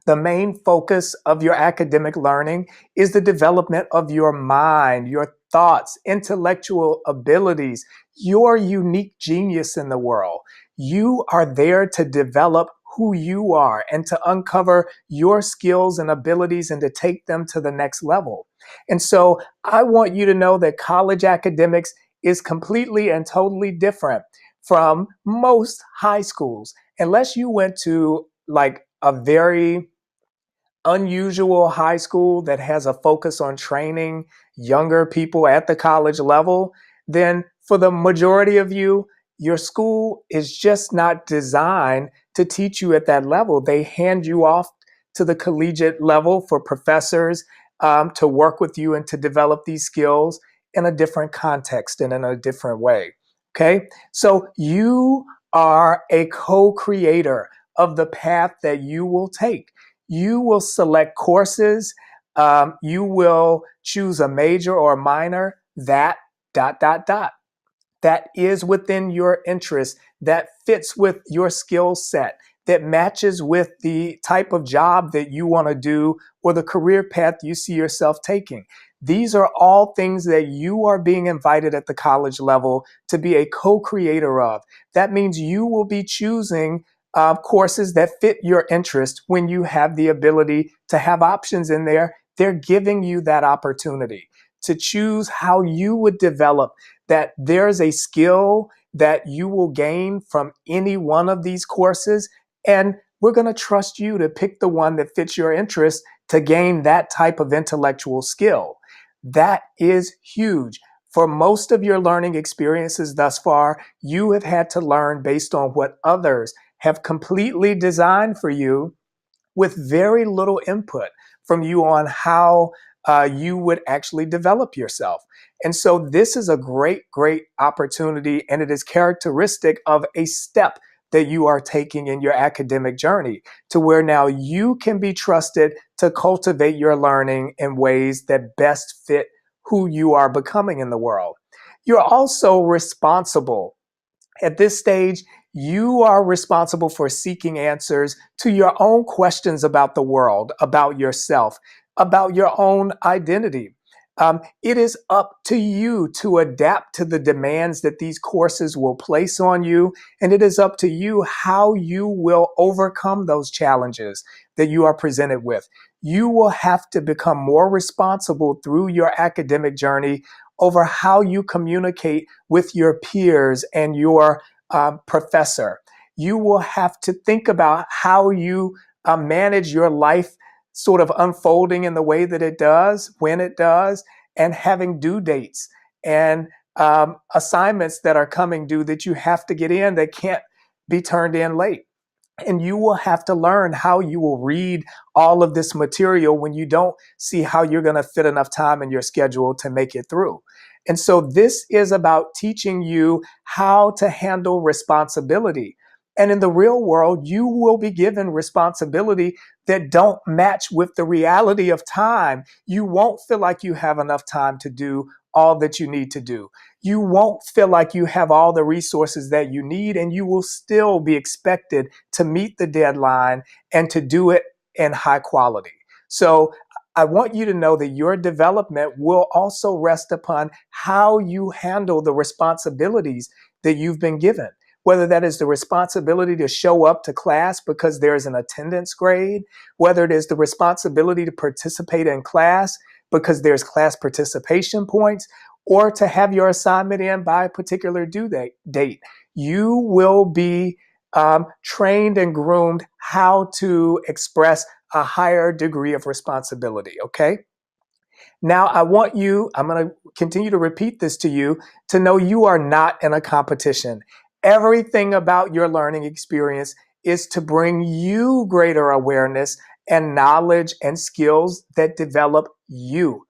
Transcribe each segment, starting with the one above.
The main focus of your academic learning is the development of your mind, your thoughts, intellectual abilities, your unique genius in the world. You are there to develop who you are and to uncover your skills and abilities and to take them to the next level. And so I want you to know that college academics is completely and totally different from most high schools. Unless you went to like a very unusual high school that has a focus on training younger people at the college level, then for the majority of you, your school is just not designed to teach you at that level. They hand you off to the collegiate level for professors to work with you and to develop these skills in a different context and in a different way. Okay, so you are a co-creator of the path that you will take. You will select courses. You will choose a major or a minor that dot, dot, dot. That is within your interest, that fits with your skill set, that matches with the type of job that you want to do or the career path you see yourself taking. These are all things that you are being invited at the college level to be a co-creator of. That means you will be choosing courses that fit your interest when you have the ability to have options in there. They're giving you that opportunity to choose how you would develop, that there's a skill that you will gain from any one of these courses. And we're going to trust you to pick the one that fits your interest to gain that type of intellectual skill. That is huge. For most of your learning experiences thus far, you have had to learn based on what others have completely designed for you with very little input from you on how you would actually develop yourself. And so this is a great, great opportunity, and it is characteristic of a step that you are taking in your academic journey to where now you can be trusted to cultivate your learning in ways that best fit who you are becoming in the world. You're also responsible. At this stage, you are responsible for seeking answers to your own questions about the world, about yourself, about your own identity. It is up to you to adapt to the demands that these courses will place on you, and it is up to you how you will overcome those challenges that you are presented with. You will have to become more responsible through your academic journey over how you communicate with your peers and your professor. You will have to think about how you manage your life sort of unfolding in the way that it does, when it does, and having due dates and assignments that are coming due that you have to get in that can't be turned in late. And you will have to learn how you will read all of this material when you don't see how you're going to fit enough time in your schedule to make it through. And so this is about teaching you how to handle responsibility. And in the real world, you will be given responsibility that don't match with the reality of time. You won't feel like you have enough time to do all that you need to do. You won't feel like you have all the resources that you need, and you will still be expected to meet the deadline and to do it in high quality. So I want you to know that your development will also rest upon how you handle the responsibilities that you've been given, whether that is the responsibility to show up to class because there's an attendance grade, whether it is the responsibility to participate in class because there's class participation points, or to have your assignment in by a particular due date. You will be trained and groomed how to express a higher degree of responsibility, okay? Now, I'm going to continue to repeat this to you to know you are not in a competition. Everything about your learning experience is to bring you greater awareness and knowledge and skills that develop you.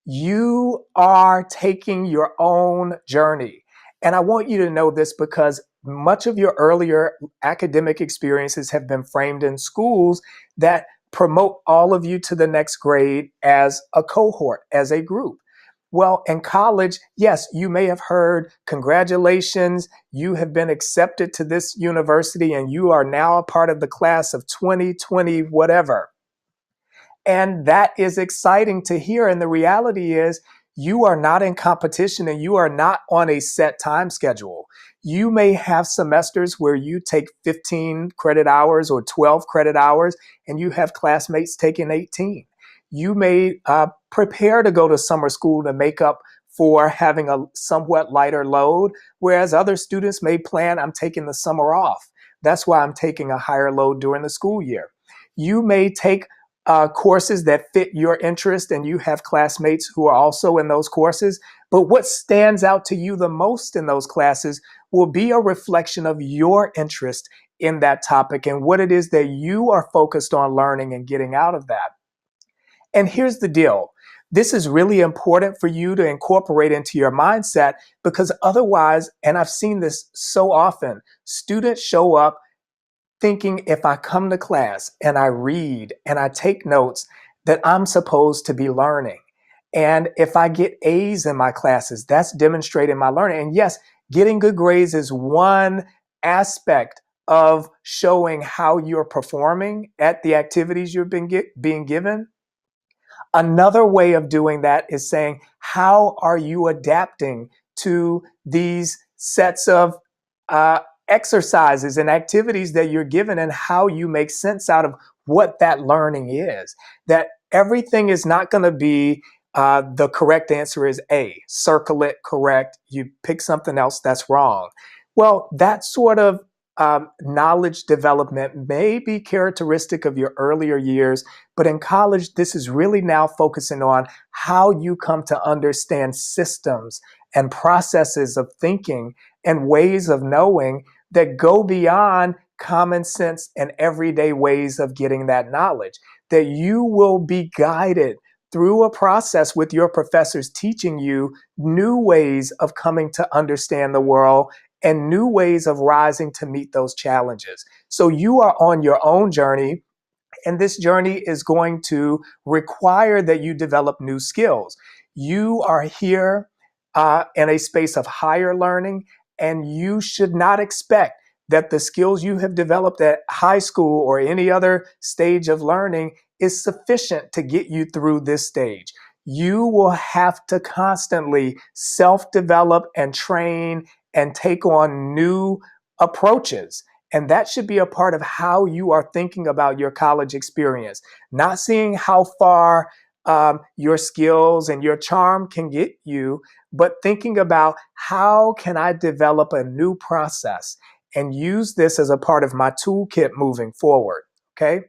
You are taking your own journey. And I want you to know this because much of your earlier academic experiences have been framed in schools that promote all of you to the next grade as a cohort, as a group. Well, in college, yes, you may have heard, congratulations, you have been accepted to this university and you are now a part of the class of 2020, whatever. And that is exciting to hear. And the reality is, you are not in competition and you are not on a set time schedule. You may have semesters where you take 15 credit hours or 12 credit hours, and you have classmates taking 18. You may prepare to go to summer school to make up for having a somewhat lighter load, whereas other students may plan, I'm taking the summer off. That's why I'm taking a higher load during the school year. You may take courses that fit your interest, and you have classmates who are also in those courses. But what stands out to you the most in those classes will be a reflection of your interest in that topic and what it is that you are focused on learning and getting out of that. And here's the deal. This is really important for you to incorporate into your mindset, because otherwise, and I've seen this so often, students show up thinking if I come to class and I read and I take notes, that I'm supposed to be learning. And if I get A's in my classes, that's demonstrating my learning. And yes, getting good grades is one aspect of showing how you're performing at the activities you've been being given. Another way of doing that is saying, how are you adapting to these sets of exercises and activities that you're given, and how you make sense out of what that learning is? That everything is not going to be the correct answer is A, circle it, correct. You pick something else that's wrong. Well, that sort of knowledge development may be characteristic of your earlier years, but in college, this is really now focusing on how you come to understand systems and processes of thinking and ways of knowing that go beyond common sense and everyday ways of getting that knowledge. That you will be guided through a process with your professors teaching you new ways of coming to understand the world and new ways of rising to meet those challenges. So you are on your own journey, and this journey is going to require that you develop new skills. You are here in a space of higher learning, and you should not expect that the skills you have developed at high school or any other stage of learning is sufficient to get you through this stage. You will have to constantly self-develop and train and take on new approaches. And that should be a part of how you are thinking about your college experience, not seeing how far your skills and your charm can get you, but thinking about how can I develop a new process and use this as a part of my toolkit moving forward. Okay.